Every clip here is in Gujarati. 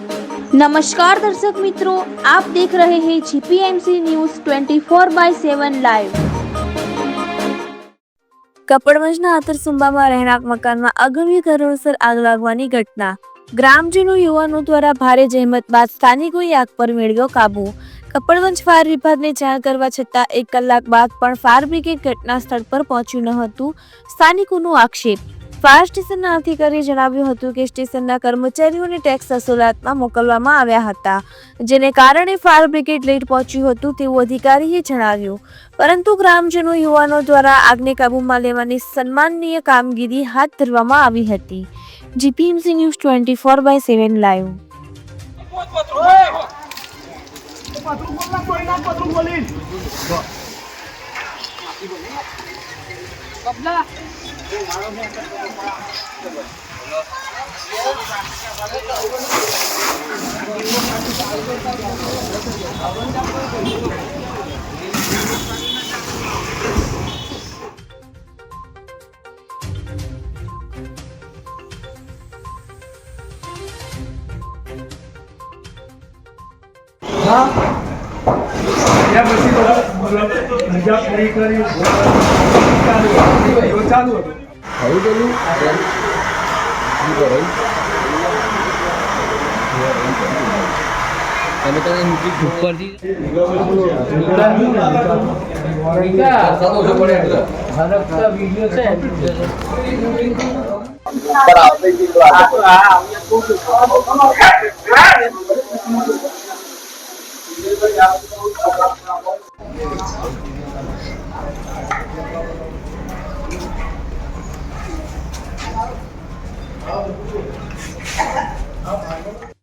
नमस्कार दर्शक मित्रों, आप देख रहे हैं जीपीएमसी न्यूज 24/7 लाइव। કપડવંજના આતરસુંબામાં રહેણાંક મકાનમાં અગમ્ય કારણોસર આગ લાગવાની ઘટના. ગ્રામજનો યુવાનો દ્વારા ભારે જહેમત બાદ સ્થાનિકોએ આગ પર મેળવ્યો કાબુ. કપડવંજ ફાયર વિભાગને જાણ કરવા છતાં 1 કલાક બાદ પણ ફાયર બ્રિગેડ ઘટના સ્થળ પર પહોંચ્યું ન હતું. સ્થાનિકોનો આક્ષેપ. ફાયર સ્ટેશનના અધિકારીએ જણાવ્યું હતું કે સ્ટેશનના કર્મચારીઓને ટેક્સ વસૂલાતમાં મોકલવામાં આવ્યા હતા, જેને કારણે ફાયર બ્રિગેડ લેટ પહોંચ્યું હતું તેવું અધિકારીએ જણાવ્યું. પરંતુ ગ્રામજનો યુવાનો દ્વારા આગને કાબૂમાં લેવાની સન્માનનીય કામગીરી હાથ ધરવામાં આવી હતી. GPMC news 24/7 live. या પછી મજા પૂરી કરી ચાલુ હતું.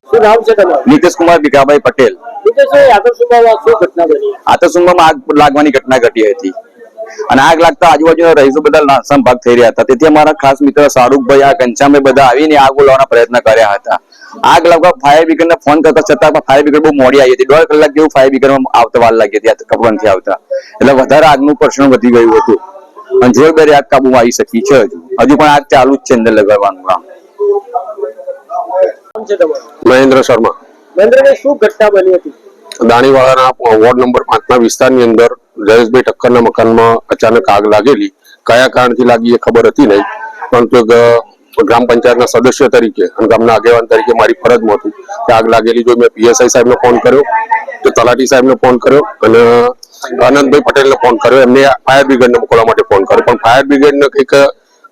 શું નામ છે તમારું? નીતિશ કુમાર ભીખાભાઈ પટેલ. નીતિશભાઈ, આતરસુંબામાં શું ઘટના બની? આતરસુંબામાં આગ લાગવાની ઘટના ઘટી હતી અને આગ લાગતા આજુબાજુના રહીશો બધા નાસમ ભાગ થઈ રહ્યા હતા. તેથી અમારા ખાસ મિત્ર શાહરૂખભાઈ, આ ઘનશ્યામભાઈ બધા આવીને આગ ઓલવવાના પ્રયત્ન કર્યા હતા. આગ લાગવા ફાયર બ્રિગેડને ફોન કરતા છતાં ફાયર બ્રિગેડ બહુ મોડી આવી હતી. 1.5 કલાક જેવું ફાયર બ્રિગેડમાં આવતા વાર લાગી હતી કપડવંજથી આવતા, એટલે વધારે આગનું પ્રશ્ન વધી ગયું હતું અને જોરદાર આગ કાબુમાં આવી શકી છે. હજુ પણ આગ ચાલુ જ છે અંદર લગાવવાનું કામ. મહેન્દ્ર શર્મા. મહેન્દ્રભાઈ, શું ઘટના બની હતી? દાણીવાળાના વોર્ડ નંબર 5ના વિસ્તારની અંદર જયેશભાઈ ઠક્કરના મકાનમાં અચાનક આગ લાગેલી. કયા કારણથી લાગી એ ખબર હતી નહીં, પરંતુ ગ્રામ પંચાયતના સદસ્ય તરીકે અને ગામના આગેવાન તરીકે મારી ફરજમાં હતું કે આગ લાગેલી જોઈ મેં પીએસઆઈ સાહેબને ફોન કર્યો, તો તલાટી સાહેબને ફોન કર્યો અને આનંદભાઈ પટેલને ફોન કર્યો. એમને ફાયર બ્રિગેડને મોકલવા માટે ફોન કર્યો, પણ ફાયર બ્રિગેડને કંઈક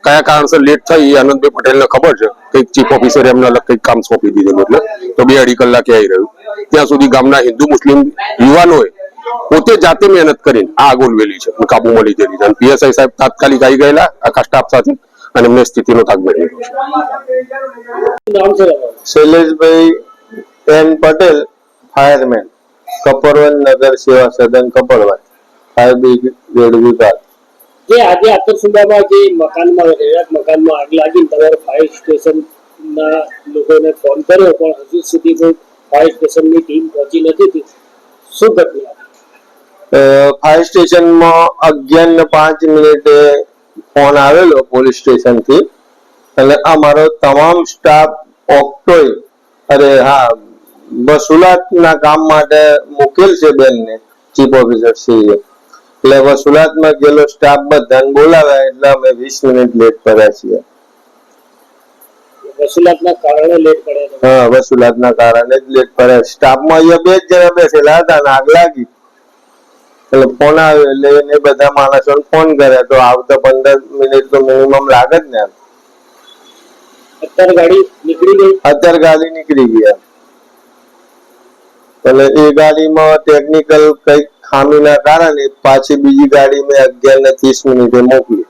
કયા કારણસર લેટ થઈ એ આનંદભાઈ પટેલને ખબર છે. કંઈક ચીફ ઓફિસરે એમને અલગ કંઈક કામ સોંપી દીધેલું, એટલે તો 2-2.5 કલાકે આવી રહ્યું. ત્યાં સુધી ગામના હિન્દુ મુસ્લિમ યુવાનોએ પોતે જાતે મહેનત કરીને આ આગ ઓલવેલી છે, કાબુમાં લીધેલી છે અને પીએસઆઈ સાહેબ તાત્કાલિક આવી ગયેલા આખા સ્ટાફ સાથે અને એમને સ્થિતિનો તાગ મેળવેલો છે. શૈલેષભાઈ એન પટેલ, ફાયરમેન, કપડવંજ નગર સેવા સદન કપડવંજ, ફાયર બ્રિગેડ વિભાગ. જે આજે આતરસુંબામાં જે મકાનમાં રહેણાંક મકાનમાં આગ લાગી, તમારે ફાયર સ્ટેશનના લોકોને ફોન કર્યો પણ હજુ સુધી કોઈ ફાયર સ્ટેશનની ટીમ પહોંચી નથી. શું ઘટના? ફાયર સ્ટેશનમાં 11:05 ફોન આવેલો પોલીસ સ્ટેશન થી અને અમારો તમામ સ્ટાફ વસુલાતના કામ માટે મૂકેલ છે બેનને, ચીફ ઓફિસર શ્રીએ. એટલે વસુલાતમાં ગયેલો સ્ટાફ બધાને બોલાવ્યા એટલે અમે 20 મિનિટ લેટ પડ્યા છીએ. વસુલાતના કારણે લેટ પડ્યા? હા, વસુલાતના કારણે જ લેટ પડ્યા. સ્ટાફમાં અહીંયા 2 જ જણા બેસેલા હતા અને આગ લાગી એટલે ફોન આવ્યો એટલે એને બધા માણસોને ફોન કર્યા તો આવતા 15 મિનિટ તો મિનિમમ લાગે જ ને. અત્યારે ગાડી નીકળી ગઈ? અત્યારે ગાડી નીકળી ગયા એટલે એ ગાડીમાં ટેકનિકલ કઈક ખામીના કારણે પાછી બીજી ગાડી મેં 11:30 મોકલી.